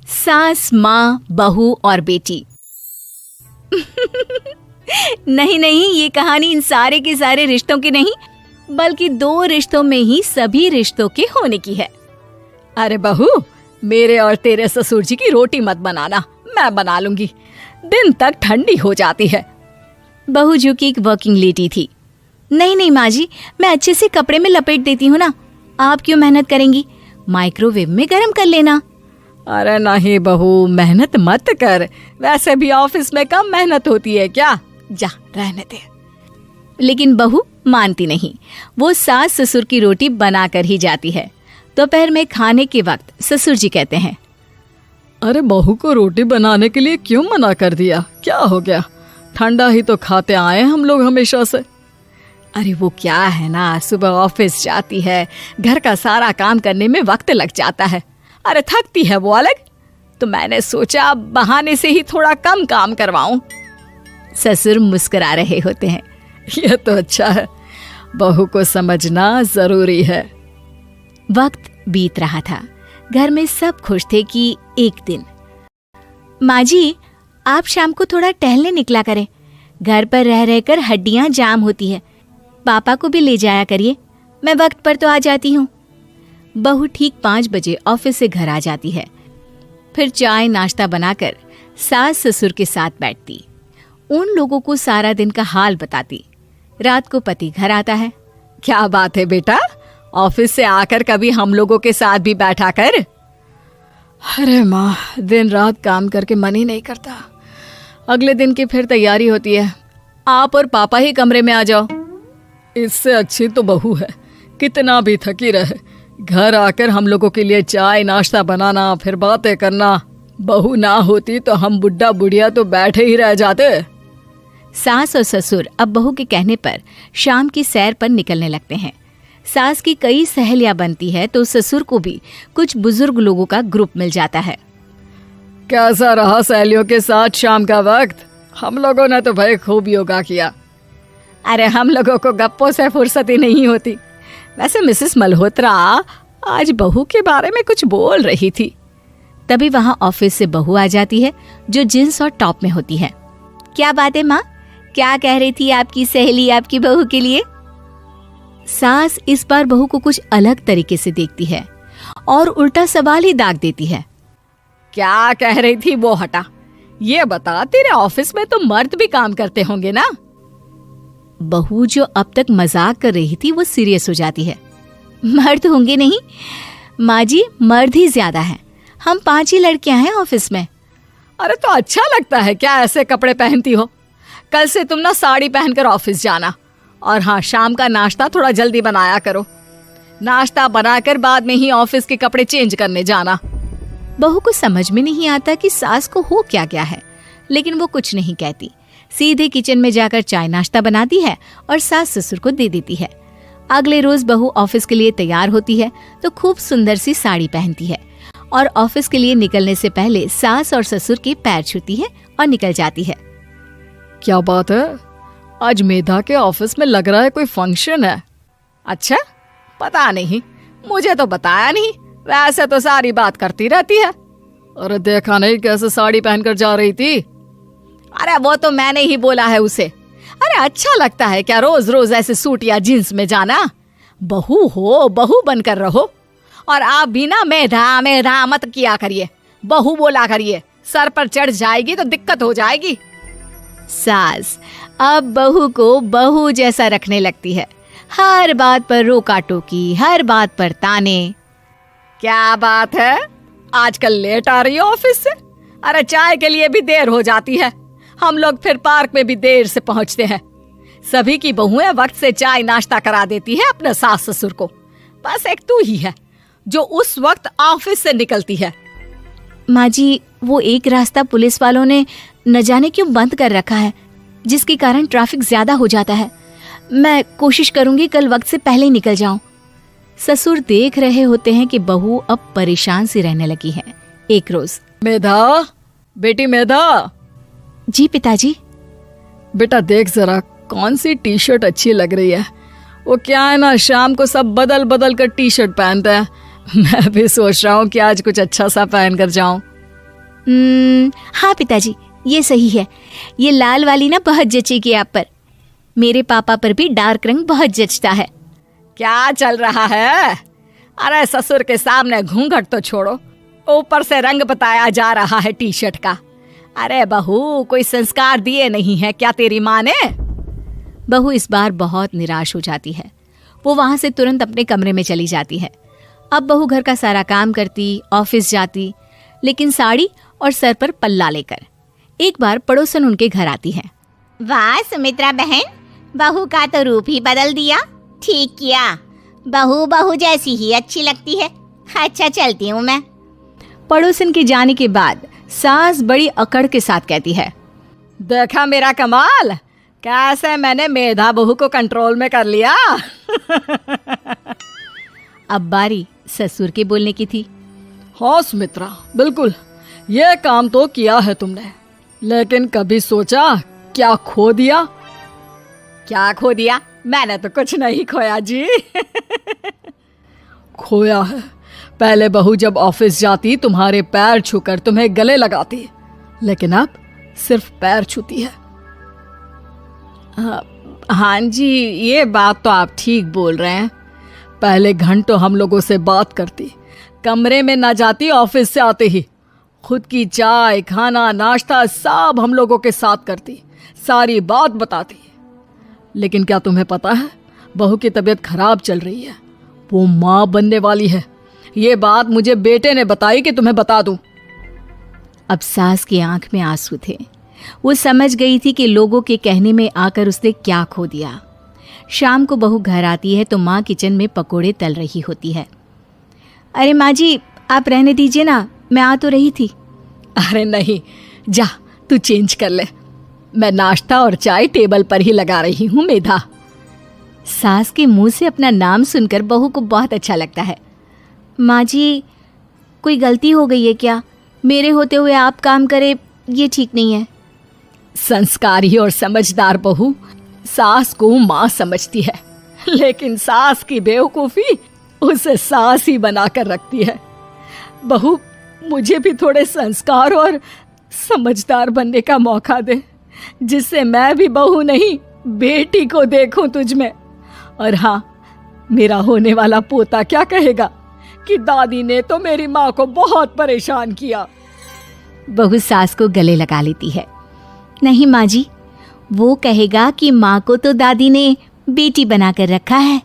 सास, माँ, बहू और बेटी। नहीं नहीं, ये कहानी इन सारे के सारे रिश्तों की नहीं, बल्कि 2 रिश्तों में ही सभी रिश्तों के होने की है। अरे बहू, मेरे और तेरे ससुर जी की रोटी मत बनाना, मैं बना लूंगी, दिन तक ठंडी हो जाती है। बहू जो कि एक वर्किंग लेडी थी। नहीं नहीं माँ जी, मैं अच्छे से कपड़े में लपेट देती हूँ ना, आप क्यों मेहनत करेंगी, माइक्रोवेव में गर्म कर लेना। अरे नहीं बहू, मेहनत मत कर, वैसे भी ऑफिस में कम मेहनत होती है क्या, जा रहने दे। लेकिन बहू मानती नहीं, वो सास ससुर की रोटी बना कर ही जाती है। दोपहर में खाने के वक्त ससुर जी कहते हैं, अरे बहू को रोटी बनाने के लिए क्यों मना कर दिया, क्या हो गया, ठंडा ही तो खाते आए हम लोग हमेशा से। अरे वो क्या है ना, सुबह ऑफिस जाती है, घर का सारा काम करने में वक्त लग जाता है, अरे थकती है वो अलग, तो मैंने सोचा बहाने से ही थोड़ा कम काम करवाऊं। ससुर मुस्कुरा रहे होते हैं। ये तो अच्छा है, बहू को समझना जरूरी है। वक्त बीत रहा था, घर में सब खुश थे कि एक दिन, माँ जी आप शाम को थोड़ा टहलने निकला करें, घर पर रह रहकर हड्डियां जाम होती है, पापा को भी ले जाया करिए, मैं वक्त पर तो आ जाती हूँ। बहू ठीक 5 बजे ऑफिस से घर आ जाती है। फिर चाय नाश्ता बनाकर सास ससुर के साथ बैठती, उन लोगों को सारा दिन का हाल बताती। रात को पति घर आता है। क्या बात है बेटा, ऑफिस से आकर कभी हम लोगों के साथ भी बैठा कर। अरे माँ, दिन रात काम करके मन ही नहीं करता, अगले दिन की फिर तैयारी होती है, आप और पापा ही कमरे में आ जाओ। इससे अच्छी तो बहू है, कितना भी थकी रहे, घर आकर हम लोगों के लिए चाय नाश्ता बनाना, फिर बातें करना। बहू ना होती तो हम बुढ़ा बुढ़िया तो बैठे ही रह जाते। सास और ससुर अब बहू के कहने पर शाम की सैर पर निकलने लगते हैं। सास की कई सहेलियां बनती है तो ससुर को भी कुछ बुजुर्ग लोगों का ग्रुप मिल जाता है। कैसा रहा सहेलियों के साथ शाम का वक्त? हम लोगों ने तो भाई खूब योगा किया। अरे हम लोगों को गप्पों से फुर्सत ही नहीं होती। वैसे मिसेस मल्होत्रा आज बहू के बारे में कुछ बोल रही थी। तभी वहां ऑफिस से बहू आ जाती है जो जींस और टॉप में होती है। क्या बात है माँ, क्या कह रही थी आपकी सहेली आपकी बहू के लिए? सास इस बार बहू को कुछ अलग तरीके से देखती है और उल्टा सवाल ही दाग देती है। क्या कह रही थी वो हटा, ये बता, तेरे ऑफिस में तो मर्द भी काम करते होंगे ना? बहू जो अब तक मजाक कर रही थी वो सीरियस हो जाती है। मर्द होंगे नहीं माँ जी, मर्द ही ज्यादा हैं, हम 5 ही लड़कियां हैं ऑफिस में। अरे तो अच्छा लगता है क्या ऐसे कपड़े पहनती हो? कल से तुम ना साड़ी पहनकर ऑफिस जाना, और हाँ, शाम का नाश्ता थोड़ा जल्दी बनाया करो, नाश्ता बनाकर बाद में ही ऑफिस के कपड़े चेंज करने जाना। बहू को समझ में नहीं आता कि सास को हो क्या गया है, लेकिन वो कुछ नहीं कहती, सीधे किचन में जाकर चाय नाश्ता बनाती है और सास ससुर को दे देती है। अगले रोज बहू ऑफिस के लिए तैयार होती है तो खूब सुंदर सी साड़ी पहनती है और ऑफिस के लिए निकलने से पहले सास और ससुर के पैर छूती है और निकल जाती है। क्या बात है, आज मेधा के ऑफिस में लग रहा है कोई फंक्शन है। अच्छा, पता नहीं, मुझे तो बताया नहीं, वैसे तो सारी बात करती रहती है। अरे देखा नहीं कैसे साड़ी पहनकर जा रही थी? अरे वो तो मैंने ही बोला है उसे। अरे अच्छा लगता है क्या रोज रोज ऐसे सूट या जींस में जाना? बहू हो, बहू बनकर रहो, और आप भी ना मेधा मेधा मत किया करिए, बहू बोला करिए, सर पर चढ़ जाएगी तो दिक्कत हो जाएगी। सास अब बहू को बहू जैसा रखने लगती है, हर बात पर रोका टोकी, हर बात पर ताने। क्या बात है, आजकल लेट आ रही है ऑफिस से? अरे चाय के लिए भी देर हो जाती है, हम लोग फिर पार्क में भी देर से पहुंचते हैं। सभी की बहुएं वक्त से चाय नाश्ता करा देती है अपने सास ससुर को, बस एक तू ही है जो उस वक्त ऑफिस से निकलती है। माँ जी, वो एक रास्ता पुलिस वालों ने न जाने क्यों बंद कर रखा है, जिसके कारण ट्रैफिक ज्यादा हो जाता है। मैं कोशिश करूंगी कल वक्त से पहले निकल जाऊं। ससुर देख रहे होते हैं कि बहू अब परेशान सी रहने लगी है। एक रोज, मेधा, बेटी मेधा। जी पिताजी। बेटा देख जरा कौन सी टी शर्ट अच्छी लग रही है। वो क्या है ना, शाम को सब बदल बदल कर टी शर्ट पहनते हैं, मैं भी सोच रहा हूँ कि आज कुछ अच्छा सा पहन कर जाऊं। हाँ पिताजी, ये सही है। ये लाल वाली ना बहुत जचेगी आप पर। मेरे पापा पर भी डार्क रंग बहुत जचता है। क्या चल रहा है? अरे ससुर के सामने घूंघट तो छोड़ो, ऊपर से रंग बताया जा रहा है टी शर्ट का। अरे बहू, कोई संस्कार दिए नहीं है क्या तेरी माँ ने? बहू इस बार बहुत निराश हो जाती है। वो वहां से तुरंत अपने कमरे में चली जाती है। अब बहू घर का सारा काम करती, ऑफिस जाती, लेकिन साड़ी और सर पर पल्ला लेकर। एक बार पड़ोसन उनके घर आती है। वाह सुमित्रा बहन, बहू का तो रूप ही बदल दिया। ठीक किया, बहू बहू जैसी ही अच्छी लगती है। अच्छा चलती हूँ मैं। पड़ोसन के जाने के बाद सास बड़ी अकड़ के साथ कहती है, देखा मेरा कमाल, कैसे मैंने मेधा बहू को कंट्रोल में कर लिया। अब बारी ससुर के बोलने की थी। हाँ सुमित्रा, बिल्कुल ये काम तो किया है तुमने, लेकिन कभी सोचा क्या खो दिया? क्या खो दिया? मैंने तो कुछ नहीं खोया जी। खोया है, पहले बहू जब ऑफिस जाती तुम्हारे पैर छूकर तुम्हें गले लगाती, लेकिन अब सिर्फ पैर छूती है। हाँ जी, ये बात तो आप ठीक बोल रहे हैं। पहले घंटों हम लोगों से बात करती, कमरे में ना जाती, ऑफिस से आते ही खुद की चाय, खाना, नाश्ता सब हम लोगों के साथ करती, सारी बात बताती। लेकिन क्या तुम्हें पता है, बहू की तबीयत खराब चल रही है, वो माँ बनने वाली है। ये बात मुझे बेटे ने बताई कि तुम्हें बता दूं। अब सास की आंख में आंसू थे। वो समझ गई थी कि लोगों के कहने में आकर उसने क्या खो दिया। शाम को बहू घर आती है तो माँ किचन में पकोड़े तल रही होती है। अरे माँ जी, आप रहने दीजिए ना, मैं आ तो रही थी। अरे नहीं, जा तू चेंज कर ले, मैं नाश्ता और चाय टेबल पर ही लगा रही हूँ मेधा। सास के मुंह से अपना नाम सुनकर बहू को बहुत अच्छा लगता है। माँ जी, कोई गलती हो गई है क्या? मेरे होते हुए आप काम करे, ये ठीक नहीं है। संस्कारी और समझदार बहू सास को माँ समझती है, लेकिन सास की बेवकूफ़ी उसे सास ही बनाकर रखती है। बहू, मुझे भी थोड़े संस्कार और समझदार बनने का मौका दे, जिससे मैं भी बहू नहीं बेटी को देखूं तुझ में। और हाँ, मेरा होने वाला पोता क्या कहेगा कि दादी ने तो मेरी माँ को बहुत परेशान किया। बहू सास को गले लगा लेती है। नहीं माँ जी, वो कहेगा कि माँ को तो दादी ने बेटी बनाकर रखा है।